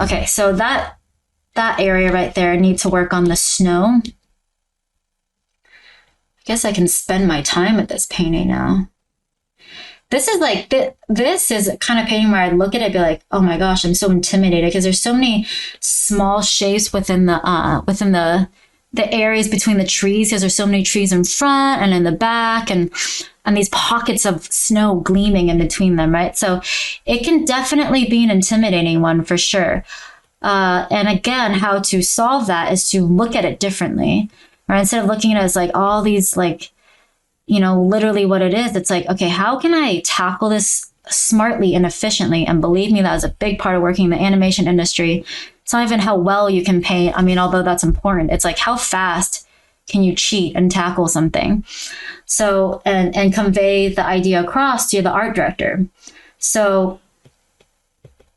Okay, so that area right there, I need to work on the snow. I guess I can spend my time with this painting now. This is like, this is kind of painting where I look at it and be like, oh my gosh, I'm so intimidated because there's so many small shapes within the areas between the trees, because there's so many trees in front and in the back, and these pockets of snow gleaming in between them, right? So it can definitely be an intimidating one for sure. And again, how to solve that is to look at it differently, right? Instead of looking at it as like all these like, literally what it is, it's like, okay, how can I tackle this smartly and efficiently? And believe me, that was a big part of working in the animation industry. It's not even how well you can paint. I mean, although that's important, it's like how fast can you cheat and tackle something? So, and convey the idea across to the art director. So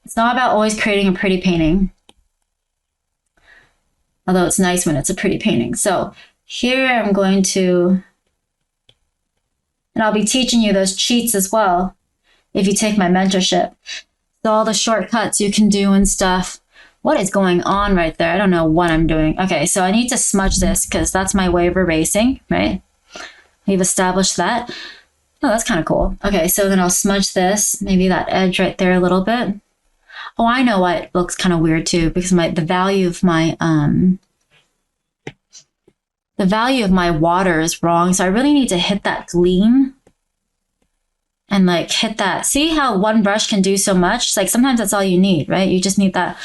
it's not about always creating a pretty painting, although it's nice when it's a pretty painting. So here I'm going to, and I'll be teaching you those cheats as well if you take my mentorship. So all the shortcuts you can do and stuff. What is going on right there? I don't know what I'm doing. Okay, so I need to smudge this because that's my way of erasing, right? We've established that. Oh, that's kind of cool. Okay, so then I'll smudge this, maybe that edge right there a little bit. Oh, I know why it looks kind of weird too, because the value of my water is wrong. So I really need to hit that gleam and like hit that. See how one brush can do so much? It's like sometimes that's all you need, right? You just need that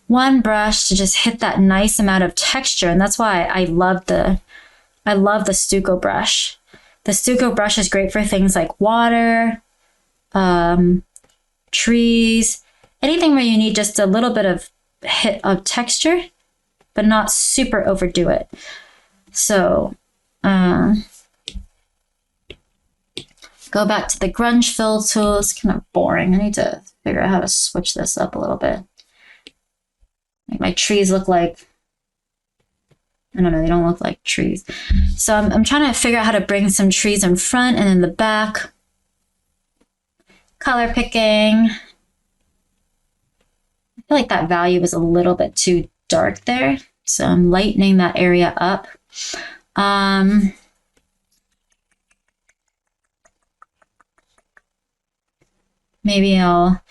one brush to just hit that nice amount of texture. And that's why I love the Stucco brush. The Stucco brush is great for things like water, trees, anything where you need just a little bit of hit of texture, but not super overdo it. So go back to the grunge fill tool. It's kind of boring. I need to figure out how to switch this up a little bit. Like my trees look like, I don't know, they don't look like trees. So I'm trying to figure out how to bring some trees in front and in the back. Color picking. I feel like that value was a little bit too dark there. So I'm lightening that area up. Maybe I'll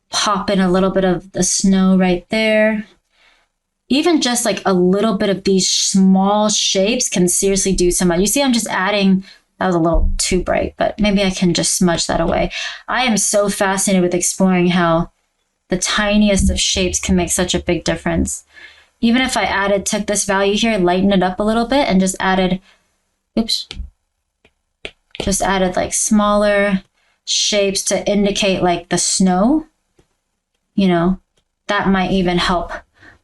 pop in a little bit of the snow right there. Even just like a little bit of these small shapes can seriously do so much. You see, I'm just adding, that was a little too bright, but maybe I can just smudge that away. I am so fascinated with exploring how the tiniest of shapes can make such a big difference. Even if I took this value here, lightened it up a little bit and just added like smaller shapes to indicate like the snow, that might even help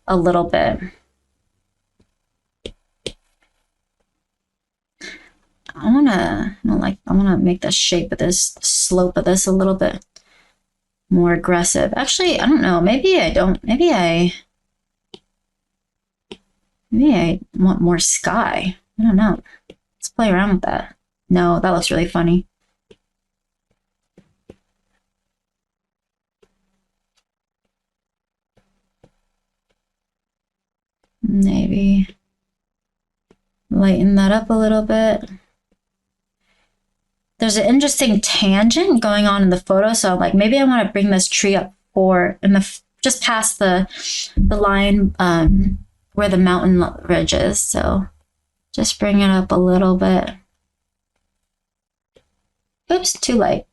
a little bit. I want to make the shape of this, slope of this a little bit more aggressive. Actually, I don't know. Maybe I don't. Maybe I want more sky. I don't know. Let's play around with that. No, that looks really funny. Maybe lighten that up a little bit. There's an interesting tangent going on in the photo, so like maybe I want to bring this tree up just past the line where the mountain ridge is. So just bring it up a little bit. Oops, too light.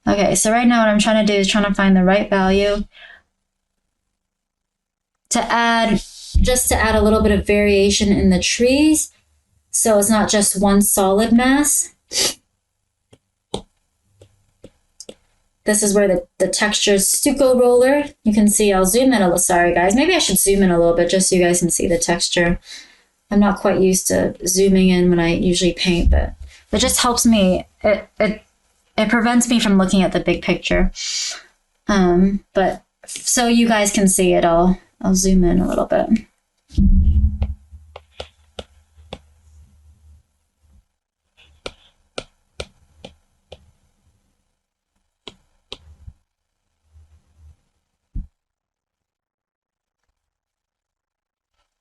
Okay, so right now what I'm trying to do is trying to find the right value to add a little bit of variation in the trees, so it's not just one solid mass. This is where the textured stucco roller, you can see, I'll zoom in a little, sorry guys, maybe I should zoom in a little bit just so you guys can see the texture. I'm not quite used to zooming in when I usually paint, but it just helps me, it prevents me from looking at the big picture. But so you guys can see it, I'll zoom in a little bit.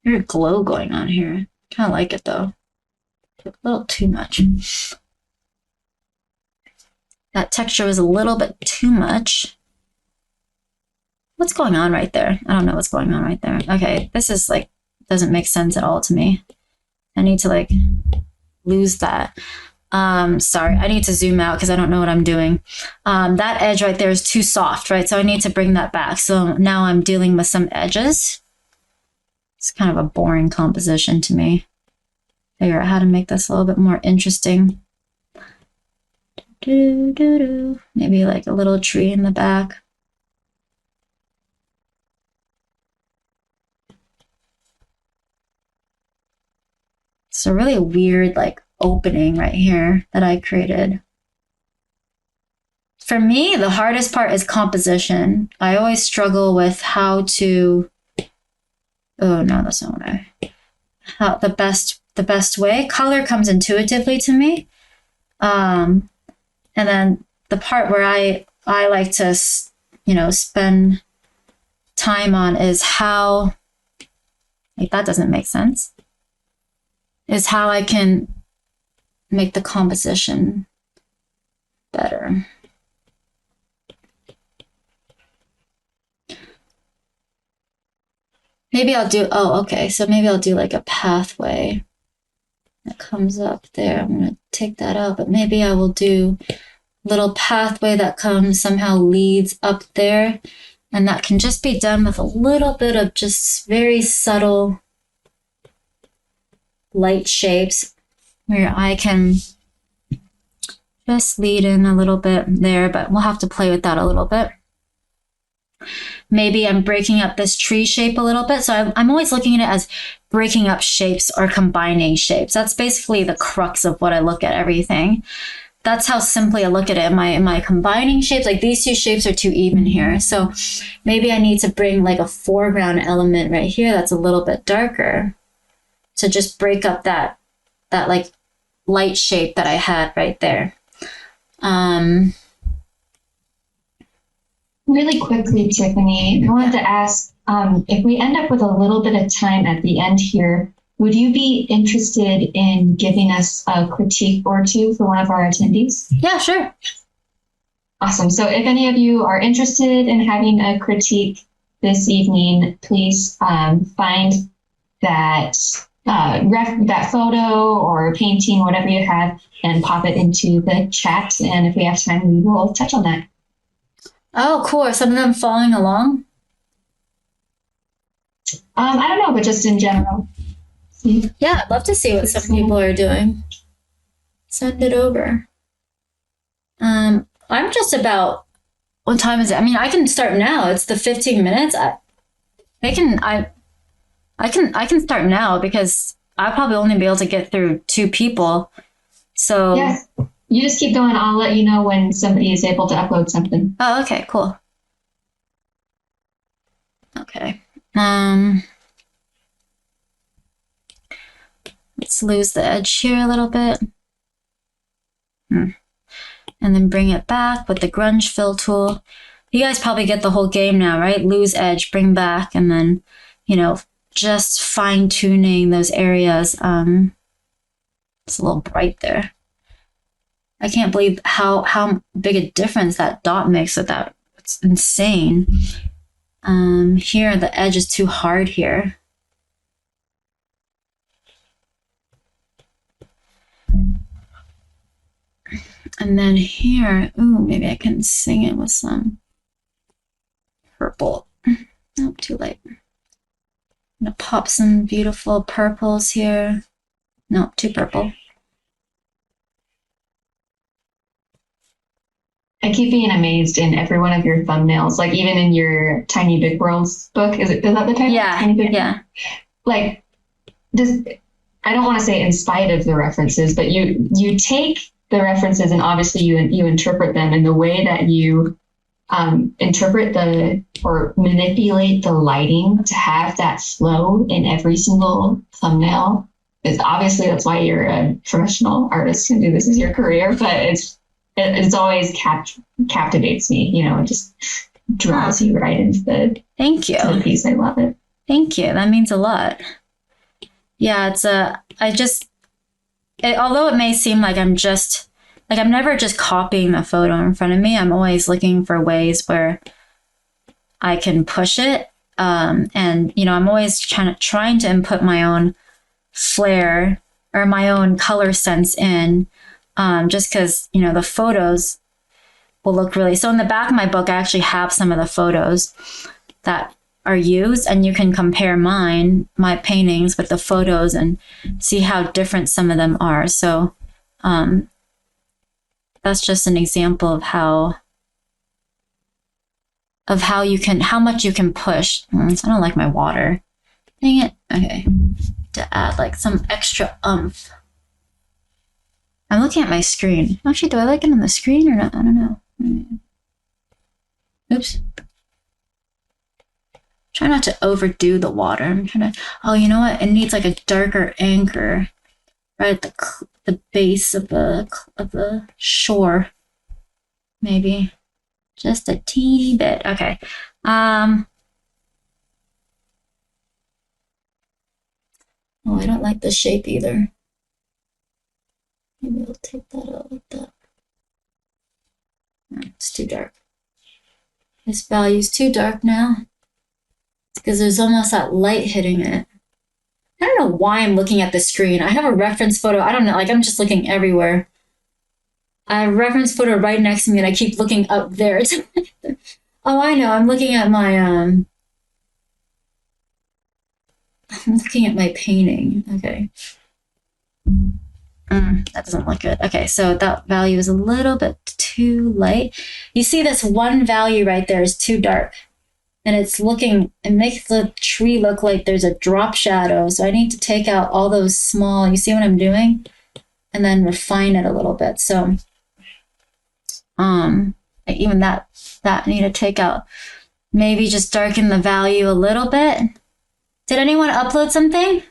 Weird glow going on here. Kind of like it though. A little too much. That texture was a little bit too much. What's going on right there? I don't know what's going on right there. Okay, this is like, doesn't make sense at all to me. I need to like lose that. Sorry, I need to zoom out because I don't know what I'm doing. That edge right there is too soft, right? So I need to bring that back. So now I'm dealing with some edges. It's kind of a boring composition to me. Figure out how to make this a little bit more interesting. Maybe like a little tree in the back. It's a really weird like opening right here that I created. For me, the hardest part is composition. I always struggle with how to, oh no, that's not what how the best way. Color comes intuitively to me. And then the part where I like to, you know, spend time on is how, like that doesn't make sense, is how I can make the composition better. Maybe I'll do, oh, okay. So maybe I'll do like a pathway that comes up there. I'm going to take that out, but maybe I will do a little pathway that comes, somehow leads up there. And that can just be done with a little bit of just very subtle light shapes where I can just lead in a little bit there, but we'll have to play with that a little bit. Maybe I'm breaking up this tree shape a little bit. So I'm always looking at it as breaking up shapes or combining shapes. That's basically the crux of what I look at everything. That's how simply I look at it. Am I combining shapes? Like these two shapes are too even here. So maybe I need to bring like a foreground element right here that's a little bit darker to just break up that like light shape that I had right there. Really quickly, Tiffanie, I wanted to ask, if we end up with a little bit of time at the end here, would you be interested in giving us a critique or two for one of our attendees? Yeah, sure. Awesome. So if any of you are interested in having a critique this evening, please find that that photo or painting, whatever you have, and pop it into the chat. And if we have time, we will touch on that. Oh, cool. Some of them following along? I don't know, but just in general. Yeah, I'd love to see what some people are doing. Send it over. I'm just about, what time is it? I mean, I can start now. It's the 15 minutes. I can start now because I'll probably only be able to get through 2 people. So yes, you just keep going. I'll let you know when somebody is able to upload something. Oh, okay, cool. Okay. Let's lose the edge here a little bit. And then bring it back with the grunge fill tool. You guys probably get the whole game now, right? Lose edge, bring back, and then, you know, just fine tuning those areas. It's a little bright there. I can't believe how big a difference that dot makes with that. It's insane. Here, the edge is too hard here. And then here, ooh, maybe I can sing it with some purple. Nope, too light. I'm gonna pop some beautiful purples here. Nope, too purple. I keep being amazed in every one of your thumbnails, like even in your Tiny Big Worlds book. Is that the title? Yeah, Tiny Big yeah. Like, I don't want to say in spite of the references, but you take the references and obviously you interpret them, in the way that you interpret or manipulate the lighting to have that flow in every single thumbnail. That's why you're a professional artist and do this as your career, but it's always captivates me, you know, it just draws you right into the Thank you. to the piece. I love it. Thank you. That means a lot. Yeah, although it may seem like I'm never just copying the photo in front of me. I'm always looking for ways where I can push it. And, you know, I'm always trying to input my own flair or my own color sense in, just because, you know, the photos will look really. So in the back of my book, I actually have some of the photos that are used, and you can compare my paintings with the photos and see how different some of them are. So that's just an example of how much you can push. So I don't like my water. Dang it. Okay. To add like some extra oomph. I'm looking at my screen. Actually, do I like it on the screen or not? I don't know. Oops. Try not to overdo the water. I'm trying to. Oh, you know what? It needs like a darker anchor right at the base of the shore. Maybe just a teeny bit. Okay. Oh, I don't like the shape either. Maybe I'll take that out like that. No, it's too dark. This value's too dark now. Because there's almost that light hitting it. I don't know why I'm looking at the screen. I have a reference photo. I don't know, like I'm just looking everywhere. I have a reference photo right next to me and I keep looking up there. Oh, I know. I'm looking at my painting. Okay. That doesn't look good. Okay, so that value is a little bit too light. You see this one value right there is too dark. And it makes the tree look like there's a drop shadow. So I need to take out all those small, you see what I'm doing? And then refine it a little bit. So, even that I need to take out. Maybe just darken the value a little bit. Did anyone upload something?